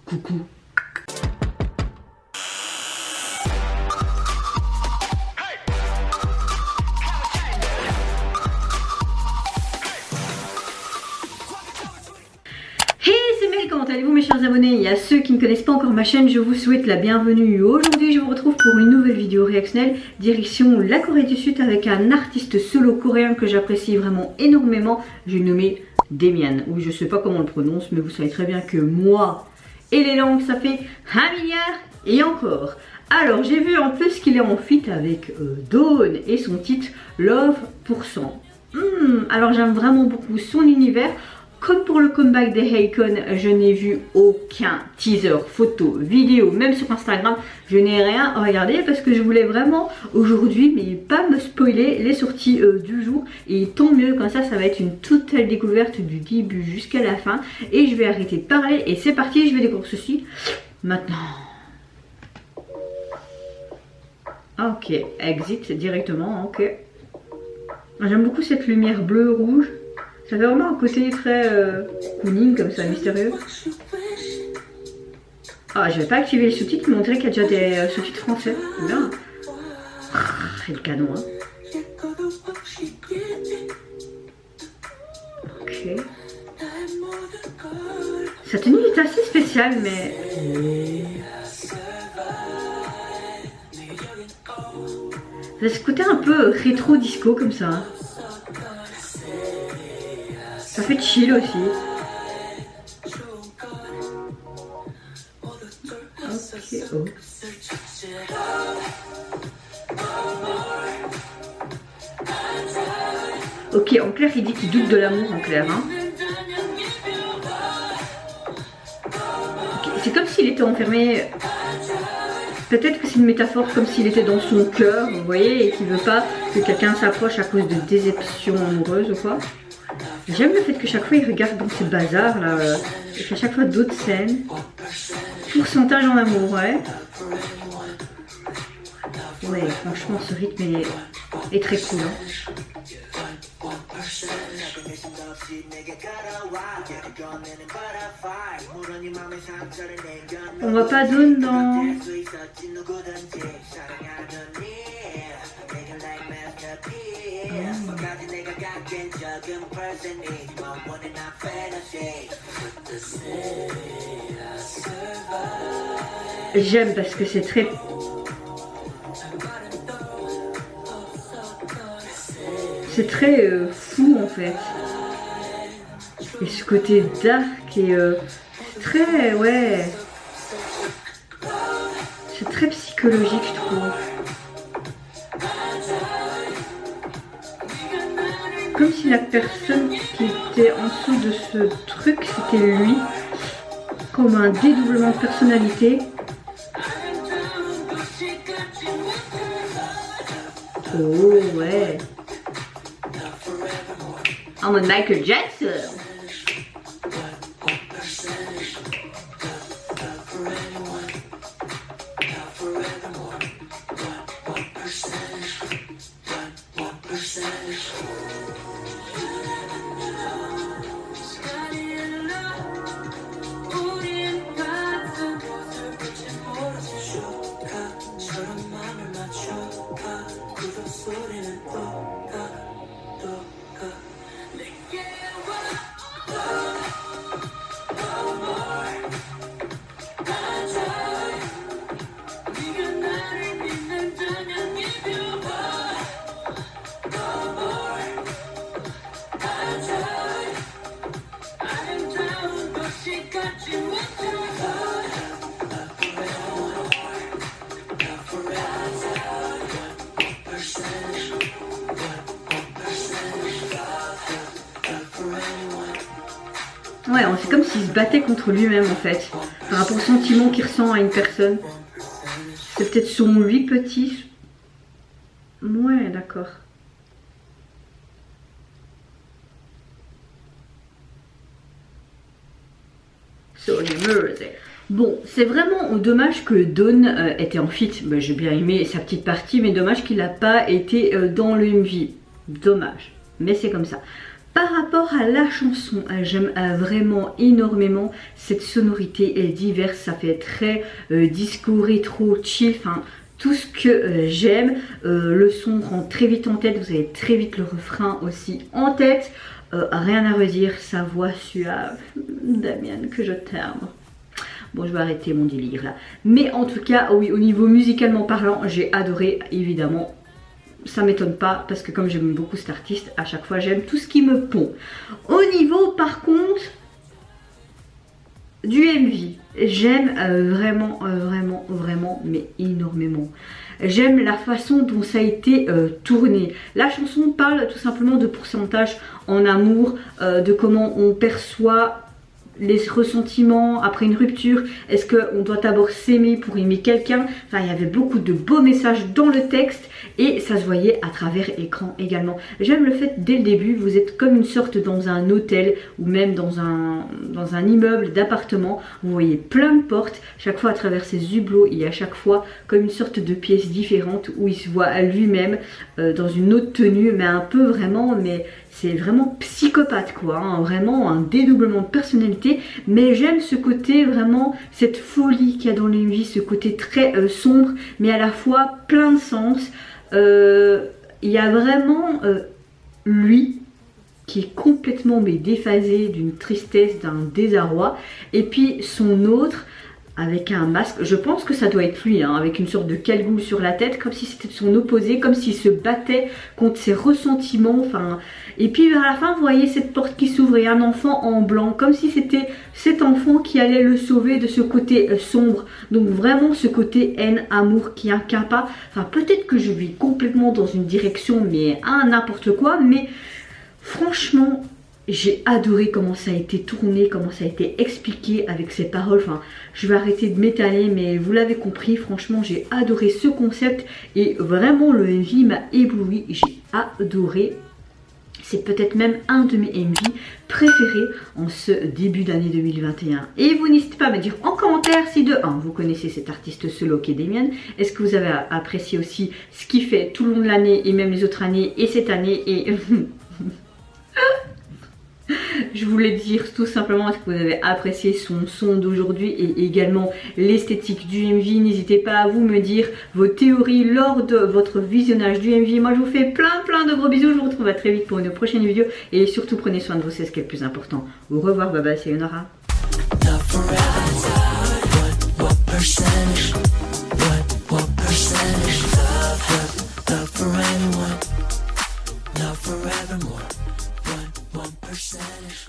Coucou. Hey, c'est Mel, comment allez-vous mes chers abonnés? Et à ceux qui ne connaissent pas encore ma chaîne, je vous souhaite la bienvenue. Aujourd'hui, je vous retrouve pour une nouvelle vidéo réactionnelle direction la Corée du Sud avec un artiste solo coréen que j'apprécie vraiment énormément. J'ai nommé Damian. Oui, je sais pas comment on le prononce, mais vous savez très bien que moi et les langues, ça fait 1 milliard et encore. Alors, j'ai vu en plus qu'il est en feat avec Dawn et son titre Love %. Alors, j'aime vraiment beaucoup son univers. Comme pour le comeback des Haycon, je n'ai vu aucun teaser, photo, vidéo, même sur Instagram. Je n'ai rien regardé parce que je voulais vraiment aujourd'hui, mais pas me spoiler les sorties du jour. Et tant mieux, comme ça va être une totale découverte du début jusqu'à la fin. Et je vais arrêter de parler et c'est parti, je vais découvrir ceci maintenant. Ok, exit directement, ok. J'aime beaucoup cette lumière bleu-rouge. Ça fait vraiment un côté très cooling comme ça, mystérieux. Ah, je vais pas activer les sous-titres, mais on dirait qu'il y a déjà des sous-titres français. C'est bien. C'est le canon, hein. Ok. Sa tenue est assez spéciale, mais... Ça a ce côté un peu rétro disco comme ça. Ça fait chill aussi. Ok, oh. Ok, en clair, il dit qu'il doute de l'amour, en clair. Hein. Okay. C'est comme s'il était enfermé. Peut-être que c'est une métaphore comme s'il était dans son cœur, vous voyez, et qu'il veut pas que quelqu'un s'approche à cause de déception amoureuse ou quoi. J'aime le fait que chaque fois il regarde dans ces bazars là, et qu'à chaque fois d'autres scènes. Pourcentage en amour, ouais. Ouais, franchement ce rythme est très cool. Hein. On voit pas Dawn dans... J'aime parce que c'est très... C'est très fou en fait. Et ce côté dark et très... Ouais... C'est très psychologique je trouve. Comme si la personne qui était en dessous de ce truc, c'était lui. Comme un dédoublement de personnalité. Oh ouais. En mode Michael Jackson. Ouais, c'est comme s'il se battait contre lui-même en fait, par rapport au sentiment qu'il ressent à une personne. C'est peut-être son lui petit. Ouais, d'accord. Bon, c'est vraiment dommage que Dawn était en feat. Bah, j'ai bien aimé sa petite partie, mais dommage qu'il n'a pas été dans le MV. Dommage, mais c'est comme ça. Par rapport à la chanson, j'aime vraiment énormément cette sonorité diverse, ça fait très disco, rétro, chill, enfin tout ce que j'aime. Le son rentre très vite en tête, vous avez très vite le refrain aussi en tête. Rien à redire, sa voix suave, Damien, que je t'aime. Bon, je vais arrêter mon délire là. Mais en tout cas, oui, au niveau musicalement parlant, j'ai adoré, évidemment. Ça m'étonne pas parce que comme j'aime beaucoup cet artiste, à chaque fois j'aime tout ce qui me pond. Au niveau par contre du MV, j'aime vraiment, mais énormément. J'aime la façon dont ça a été tourné. La chanson parle tout simplement de pourcentage en amour, de comment on perçoit les ressentiments après une rupture. Est-ce qu'on doit d'abord s'aimer pour aimer quelqu'un? Enfin, il y avait beaucoup de beaux messages dans le texte et ça se voyait à travers écran également. J'aime le fait dès le début, vous êtes comme une sorte dans un hôtel ou même dans un immeuble d'appartement. Vous voyez plein de portes. Chaque fois à travers ces hublots, il y a à chaque fois comme une sorte de pièce différente où il se voit à lui-même dans une autre tenue, mais un peu vraiment, mais c'est vraiment psychopathe quoi, hein, vraiment un dédoublement de personnalité. Mais j'aime ce côté vraiment, cette folie qu'il y a dans l'MV, ce côté très sombre mais à la fois plein de sens. Il y a vraiment lui qui est complètement mais déphasé, d'une tristesse, d'un désarroi, et puis son autre avec un masque, je pense que ça doit être lui, hein, avec une sorte de cagoule sur la tête, comme si c'était son opposé, comme s'il se battait contre ses ressentiments, enfin. Et puis vers la fin, vous voyez cette porte qui s'ouvre et un enfant en blanc, comme si c'était cet enfant qui allait le sauver de ce côté sombre. Donc vraiment ce côté haine, amour qui incarne pas. Enfin, peut-être que je vis complètement dans une direction, mais n'importe quoi, mais franchement, j'ai adoré comment ça a été tourné, comment ça a été expliqué avec ces paroles. Enfin, je vais arrêter de m'étaler, mais vous l'avez compris, franchement, j'ai adoré ce concept et vraiment le MV m'a ébloui. J'ai adoré. C'est peut-être même un de mes MV préférés en ce début d'année 2021. Et vous n'hésitez pas à me dire en commentaire si de 1, vous connaissez cet artiste solo qui est Damien. Est-ce que vous avez apprécié aussi ce qu'il fait tout le long de l'année et même les autres années et cette année et... Je voulais dire tout simplement est-ce que vous avez apprécié son son d'aujourd'hui et également l'esthétique du MV. N'hésitez pas à vous me dire vos théories lors de votre visionnage du MV. Moi je vous fais plein de gros bisous. Je vous retrouve à très vite pour une prochaine vidéo et surtout prenez soin de vous, c'est ce qui est le plus important. Au revoir, bye bye, c'est Yonara. Percentage.